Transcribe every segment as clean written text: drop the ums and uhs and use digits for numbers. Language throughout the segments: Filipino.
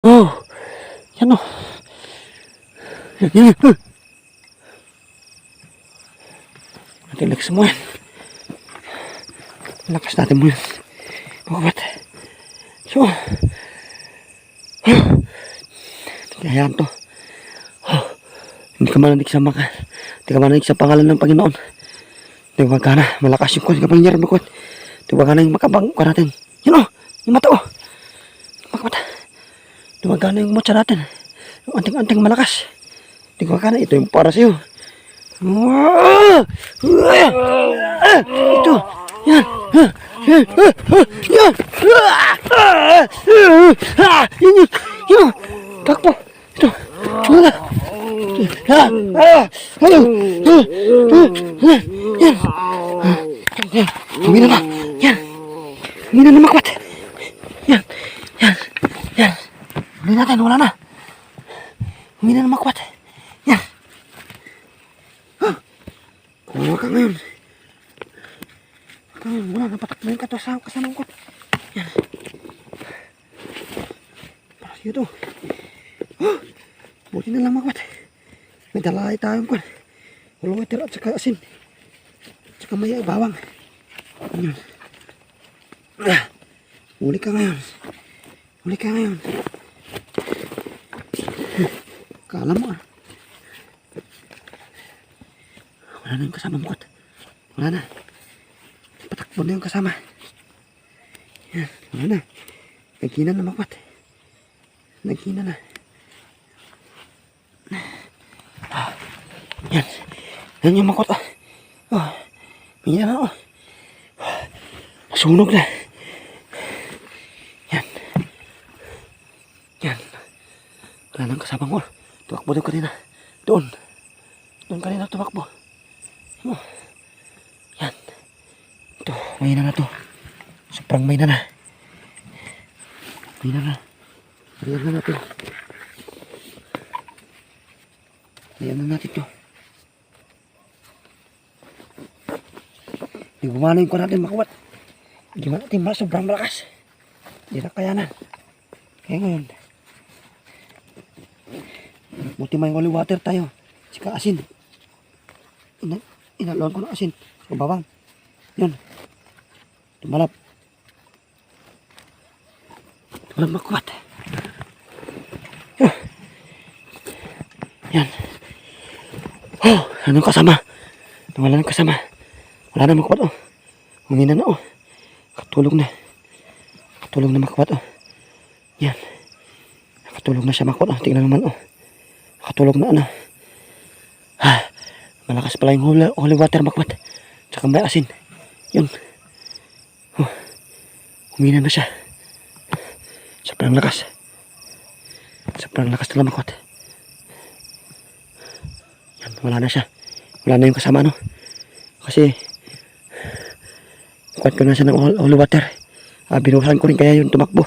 Oh, yan o. Yan. Relax mo yan. Lakas natin mo yan. Bukabat. So, kayaan to. Hindi ka mananig sa hindi ka mananig sa pangalan ng Panginoon. Hindi ka magkana. Malakas yung kwan. Kapangyarihan mo kwan. Hindi ka magkana yung makabang kwa natin. Yan o. Yung mata o. Bukabat. Hindi ka magkana yung mutsa natin. Yung anting-anting malakas. Hindi ka magkana. Ito yung para sa'yo. Ito. Yan. Yan. Yan. Takbo. Ito. Wala. Yan. Humina na. Yan. Humina na makwat. Yan. Yan. Yan. Huli natin. Wala na. Humina na makwat. Yan. Kuha ka ngayon. Wala na, patakbayin ka to sa kasamang ko. Yan. Para siya to. Buti na lang makwat. May dalay tayong kwan. Walang water at saka asin. At saka may bawang. Yan. Huli ka ngayon. Huli ka ngayon. Kala mo ah. Wala na yung kasama mo kot. Wala na. Patakbo na yung kasama. Yan. Wala na. Nagkina na makwat. Nagkina na. Yan. Yan yung makwat ah. Oh. Minyan na oh. Sunog na. Yan. Yan. Wala nang kasama ko. Tumakbo doon kanina. Doon. Doon kanina tumakbo. Oh. Yan. Ito, may na to. Sobrang may na. May na. Ayan na natin. Ayan na natin to. Hindi bumalo yung ko natin makuwat. Hindi man natin sobrang malakas. Hindi na kayanan. Kaya ngayon. Buti may holy water tayo. Sika asin. Inaluan ko ng asin. So bawang. Yun. Tumalap. Tumalap makuwat. Yan. Oh, anong kasama? Wala nang kasama. Wala na makuwat oh. Humina na oh. Katulog na. Katulog na makuwat oh. Yan. Katulog na siya makuwat oh. Tingnan naman oh. Katulog na ano. Malakas pala yung holy water makuwat. Tsaka may asin. Yun. Oh. Humina na siya. Sobrang lakas. Sobrang lakas na makuwat. Yan. Wala na siya. Wala na yung kasama no. Kasi kuwat ko na siya ng holy water. Binuhusan ko rin kaya yung tumakbo.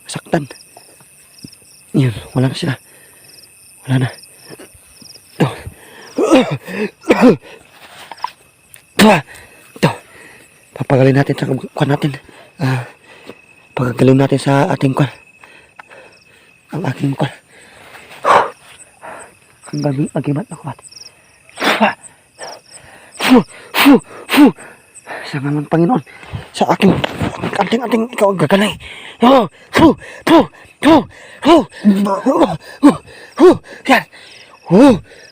Saktan. Yun. Wala na sila. Wala na. Ito. Ito. Papagalin natin sa kuwan natin. Pagagalin natin sa ating kuwan. Ang aking kuwan. Ang agimat na kuwan. Sa ngalan ng Panginoon. Sa aking anting-anting ikaw ang gagalay. Yan.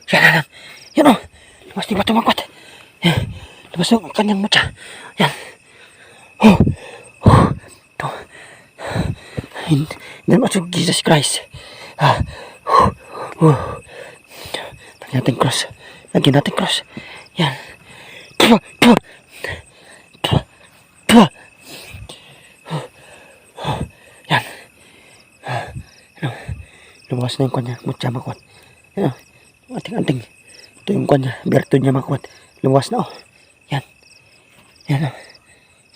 Yan. Yan o. Labas di ba tumakot? Yan. Labas yung kanyang mutya. Yan. Ito. In the name of Jesus Christ. Lagyan natin cross. Lagyan natin cross. Yan. Yan. Lumakas na yung kanya. Mutya makuwat. Yan. Anting-anting. Ito yung kanya. Berto niya makuwat. Lumakas na oh. Yan. Yan oh.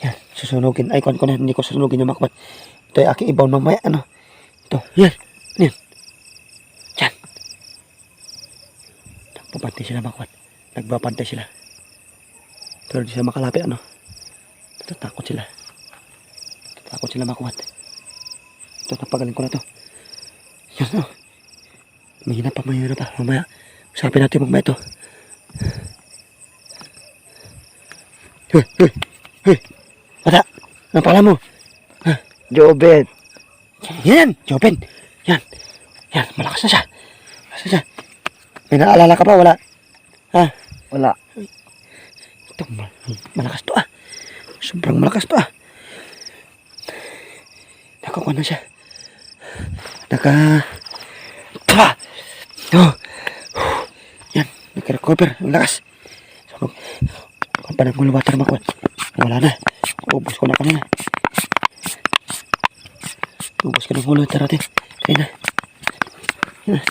Yan. Susunugin. Ay kwan ko na. Hindi ko susunugin yung makuwat. Ito yung aking ibaw mamaya. Ano. Ito. Yan. Yan. Yan. Nagpapantay sila makuwat. Nagbapantay sila. Pero di sila makalapit ano. Natatakot sila. Natatakot sila makuwat. Ito, napagaling ko na to. Yan, oh. Mahina pa. Mamaya. Usapin natin magmaya ito. Hoy. Bata, anong pala mo? Jobet. Yan, Jopen. Yan, malakas na siya. May naalala ka pa, wala? Ha? Wala. Ito, malakas to ah. Sobrang malakas to ah. Nakakuha na siya. Yan, nag-recover. Ang lakas. So, kung pa nag-mula water makuha. Wala na. Ubus ko na kanina. Ubus ko na mula water natin. Kaya na. Yan.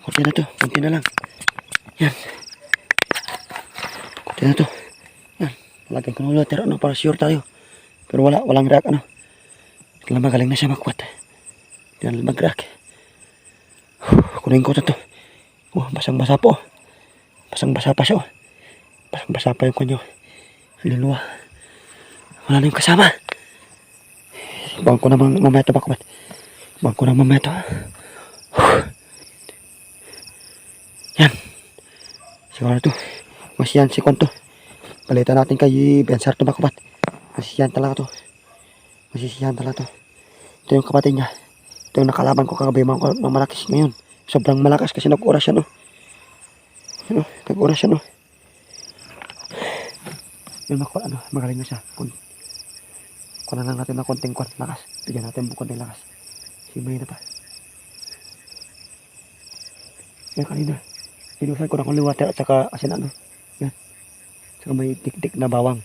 Kunti na to. Kunti na lang. Yan. Kunti na to. Yan. Lagyan ko na mula water. Para sure tayo. Pero walang react magaling na siya makwat. Hindi na mag-react. Kunin ko na to. Basang-basa po. Basang-basa pa siya. Basang-basa pa yung kanyo. Luluwa. Wala na yung kasama. Bawang ko na mamaya ito makwat. Bawang ko na mamaya ito. Yan. Siguro na to. Masyan si Konto. Palitan natin kay Bensar to makwat. Masisiyan talaga to. Ito yung kapatid niya. Ito yung nakalaban ko kagabi ng malakis ngayon. Sobrang malakas kasi nag-oras siya no. Nag-oras siya no. Yun ako magaling na siya. Kunan lang natin ng konting lakas. Bigyan natin bukod ng lakas. Simay na pa. Yan kanina. Inusan ko na kung liwater at saka asin Yan. Saka may tik-tik na bawang.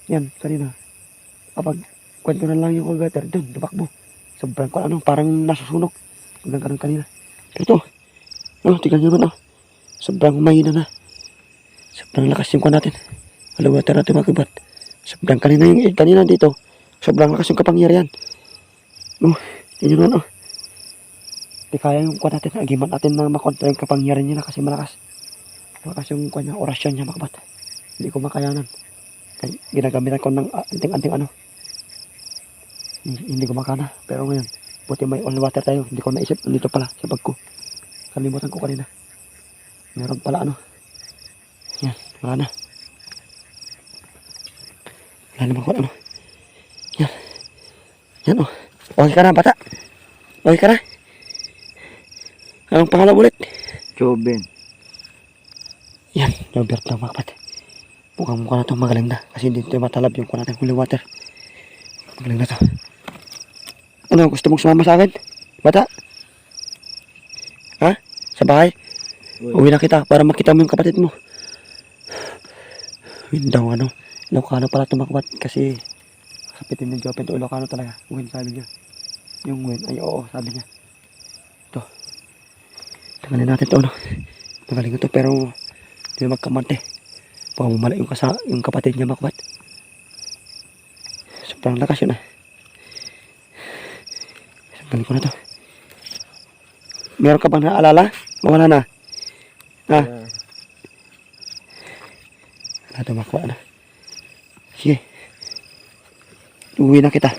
Yan kanina. Kapag kwento na lang yung water doon, tumakbo. Sobrang parang nasusunog. Hanggang ganun kanina. Pero ito, tignan nyo naman sobrang mahina na. Sobrang lakas yung natin. Water natin makibat. Sobrang kanina dito. Sobrang lakas yung kapangyarihan. Yun yun naman Di kaya yung natin. Agiman natin na makontra yung kapangyarihan niya kasi malakas. Malakas yung orasyon niya makabat. Hindi ko makayanan. Kaya ginagamitan ko ng anting Hindi ko makana. Pero ngayon, buti may all water tayo. Hindi ko naisip. Nandito pala sa bag ko. Kalimutan ko kanina. Meron pala Yan, wala na. Wala naman ko Yan Okay ka na bata? Okay ka na? Anong pangalan ulit? Joben. Yan, Robert na mga kapatid. Mukhang na ito magaling na. Kasi hindi ito matalab yung natin holy water. Magaling na ito. Ano, gusto mong sumama sa akin? Bata? Ha? Sa bahay? Uwi na kita para makita mo yung kapatid mo. Yun daw Ilocano pala ito mga kapatid kasi kapitin ng Jopen ito Ilocano talaga. Win sabi niya. Yung win ay oo sabi niya. Ito. Tanganin natin ito Magaling ito pero hindi magkamante. Baka mumala yung kapatid niya mga kapatid. Sobrang lakas yun Sabihin ko na to. Meron ka bang naalala? Mawala na. Ha? Wala ito makuha Sige. Uwi na kita.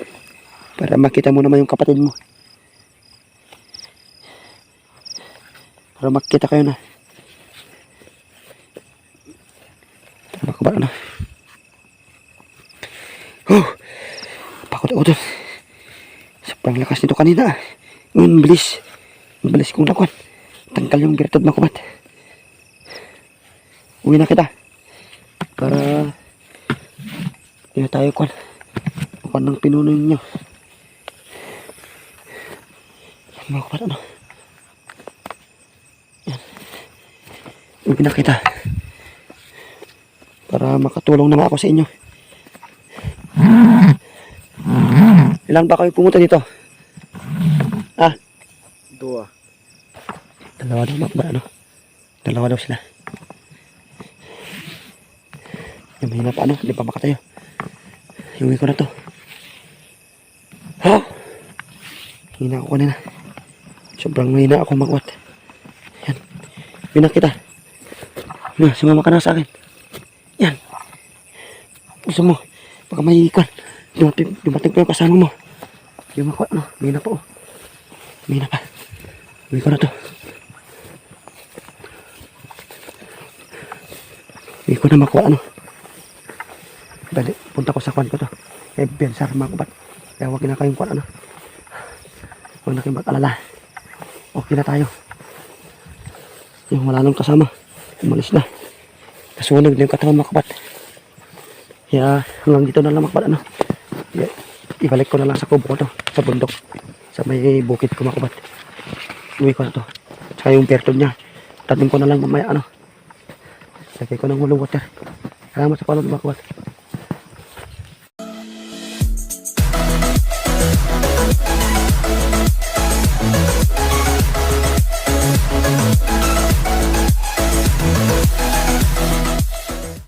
Para makita mo naman yung kapatid mo. Para makita kayo na. Makuha Pakot ako doon. Sobrang lakas nito kanina. Ang bilis kong nakuha. Tangkal yung birtod na kumat. Uwi na kita. Para hindi na tayo kuhan ng pinuno ninyo. Yan mga kumat Yan. Uwi na kita. Para makatulong naman ako sa inyo. Ilan ba kayo pumunta dito? Dua. Dalawa daw Dalawa daw sila. Yung mahina pa hindi pa makatayo. Iuwi ko na to. Hina ako kanina. Sobrang mahina ako magwat. Yan. Binak kita. Sumama ka na sa akin. Yan. Gusto mo. Baka mahihikan. Dumating pa yung kasama mo. Yung mahina pa Mahina pa. Uwi ko na to. Uwi ko na makuha ano. Dali, punta ko sa kwan ko to. Eh, bensar mga kabat. Kaya huwag na kayong kwan ano. Huwag na kayong mag-alala. Okay na tayo. Yung wala nang kasama. Umalis na. Kasunog na yung katawan mga kabat. Kaya hanggang dito na lang mga kabat ano. Ibalik ko na lang sa kubo ko to. Sa bundok. Sa may bukid ko mga kabat. Uwi ko na to. Tsaka yung pertod niya. Tatin ko na lang mamaya ano. Lagay ko ng hulong water. Salamat sa panood mga kabat.